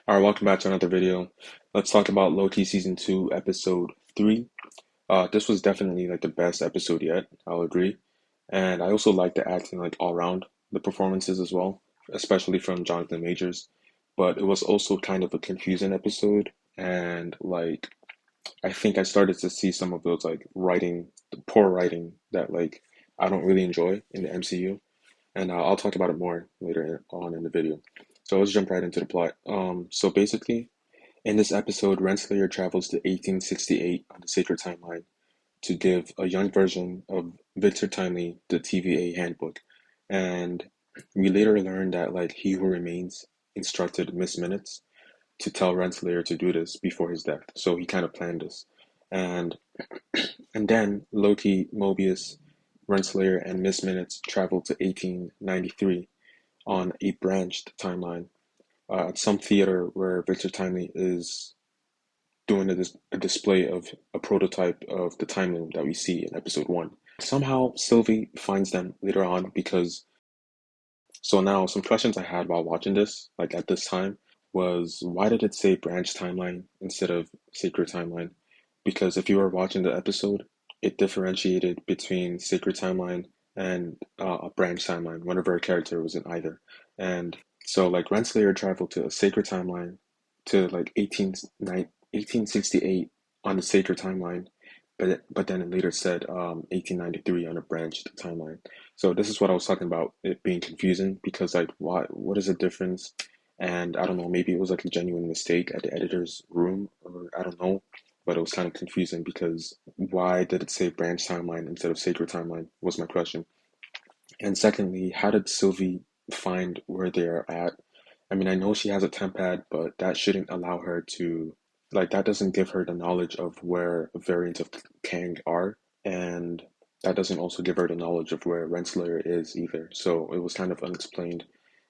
Alright, welcome back to another video. Let's talk about Loki Season 2, Episode 3. This was definitely like the best episode yet, I'll agree. And I also like the acting like all around, the performances as well, especially from Jonathan Majors. But it was also kind of a confusing episode, and like I think I started to see some of those like writing, poor writing that like I don't really enjoy in the MCU. And I'll talk about it more later on in the video. So let's jump right into the plot. So basically, in this episode, Renslayer travels to 1868 on the Sacred Timeline to give a young version of Victor Timely the TVA handbook. And we later learn that like He Who Remains instructed Miss Minutes to tell Renslayer to do this before his death. So he kind of planned this. And and then Loki, Mobius, Renslayer, and Miss Minutes travel to 1893 on a branched timeline at some theater where Victor Timely is doing a display of a prototype of the time loom that we see in episode 1. Somehow Sylvie finds them later on because so now some questions I had while watching this, like at this time, was why did it say branch timeline instead of sacred timeline? Because if you were watching the episode, it differentiated between sacred timeline and a branch timeline whenever a character was in either. And so like Renslayer traveled to a sacred timeline to like 1868 on the sacred timeline, but then it later said 1893 on a branched timeline. So this is what I was talking about, it being confusing because like what is the difference? And I don't know, maybe it was like a genuine mistake at the editor's room, or I don't know, but it was kind of confusing because why did it say branch timeline instead of sacred timeline was my question. And secondly, how did Sylvie find where they're at? I mean, I know she has a tempad, but that shouldn't allow her to, like, that doesn't give her the knowledge of where variants of Kang are, and that doesn't also give her the knowledge of where Renslayer is either. So it was kind of unexplained.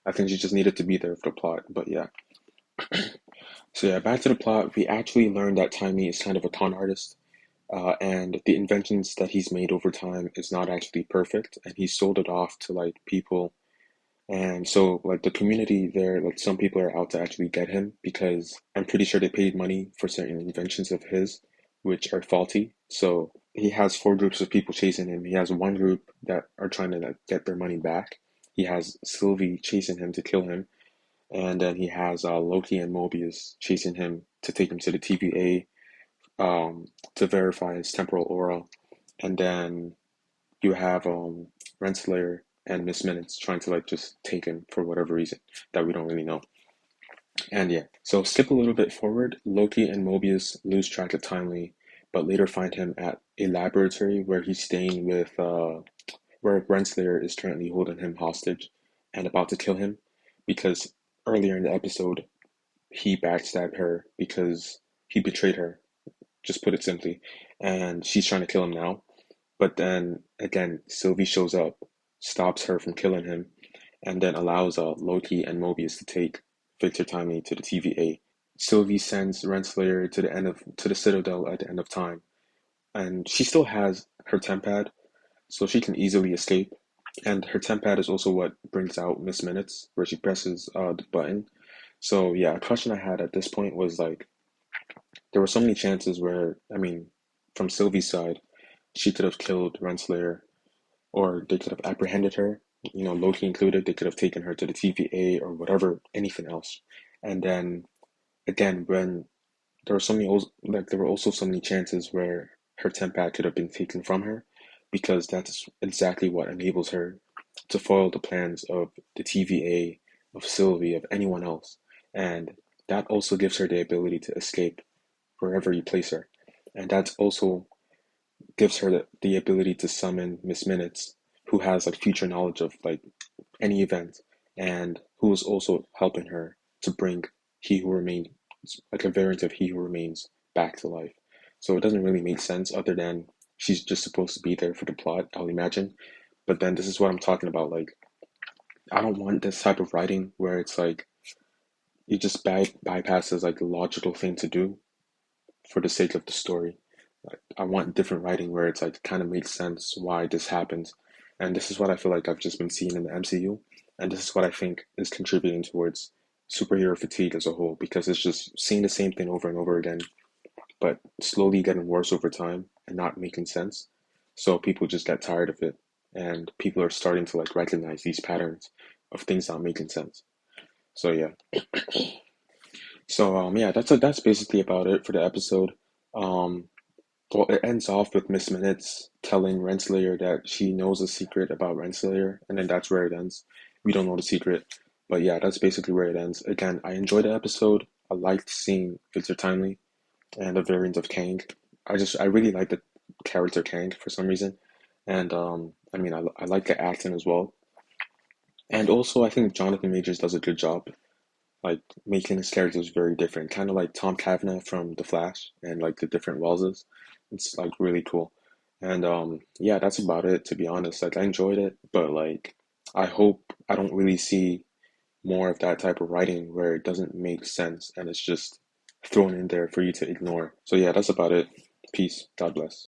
I think she just needed to be there for the plot, but yeah. So yeah, back to the plot. We actually learned that Timely is kind of a con artist, and the inventions that he's made over time is not actually perfect, and he sold it off to like people. And so, like the community there, like some people are out to actually get him because I'm pretty sure they paid money for certain inventions of his, which are faulty. So he has four groups of people chasing him. He has one group that are trying to like get their money back. He has Sylvie chasing him to kill him, and then he has Loki and Mobius chasing him to take him to the TVA to verify his temporal aura, and then you have Renslayer and Miss Minutes trying to like just take him for whatever reason that we don't really know. And yeah, so skip a little bit forward. Loki and Mobius lose track of Timely, but later find him at a laboratory where he's staying with where Renslayer is currently holding him hostage and about to kill him because earlier in the episode he backstabbed her because he betrayed her, just put it simply, and she's trying to kill him now. But then again, Sylvie shows up, stops her from killing him, and then allows Loki and Mobius to take Victor Timely to the TVA. Sylvie sends Renslayer to the Citadel at the end of time, and she still has her tempad, so she can easily escape. And her tempad is also what brings out Miss Minutes, where she presses the button. So yeah, a question I had at this point was like, there were so many chances where, I mean, from Sylvie's side, she could have killed Renslayer or they could have apprehended her, Loki included. They could have taken her to the TVA or whatever, anything else. And then again, when there were so many, like there were also so many chances where her tempad could have been taken from her, because that's exactly what enables her to foil the plans of the TVA, of Sylvie, of anyone else, and that also gives her the ability to escape wherever you place her, and that also gives her the ability to summon Miss Minutes, who has like future knowledge of like any event, and who is also helping her to bring He Who Remains, like a variant of He Who Remains, back to life. So it doesn't really make sense other than she's just supposed to be there for the plot, I'll imagine. But then this is what I'm talking about. Like, I don't want this type of writing where it's like it just bypasses like the logical thing to do for the sake of the story. Like, I want different writing where it's like kind of makes sense why this happens. And this is what I feel like I've just been seeing in the MCU. And this is what I think is contributing towards superhero fatigue as a whole because it's just seeing the same thing over and over again, but slowly getting worse over time and not making sense. So people just get tired of it, and people are starting to like recognize these patterns of things not making sense. So yeah. So yeah, that's basically about it for the episode. Um well, it ends off with Miss Minutes telling Renslayer that she knows a secret about Renslayer, and then that's where it ends. We don't know the secret, but yeah, that's basically where it ends. Again, I enjoyed the episode. I liked seeing Victor Timely and the variant of Kang. I really like the character Kang for some reason, and I mean I like the acting as well, and also I think Jonathan Majors does a good job like making his characters very different, kind of like Tom Cavanagh from The Flash and like the different Wellses. It's like really cool. And yeah, that's about it to be honest. Like I enjoyed it, but like I hope I don't really see more of that type of writing where it doesn't make sense and it's just thrown in there for you to ignore. So yeah, that's about it. Peace. God bless.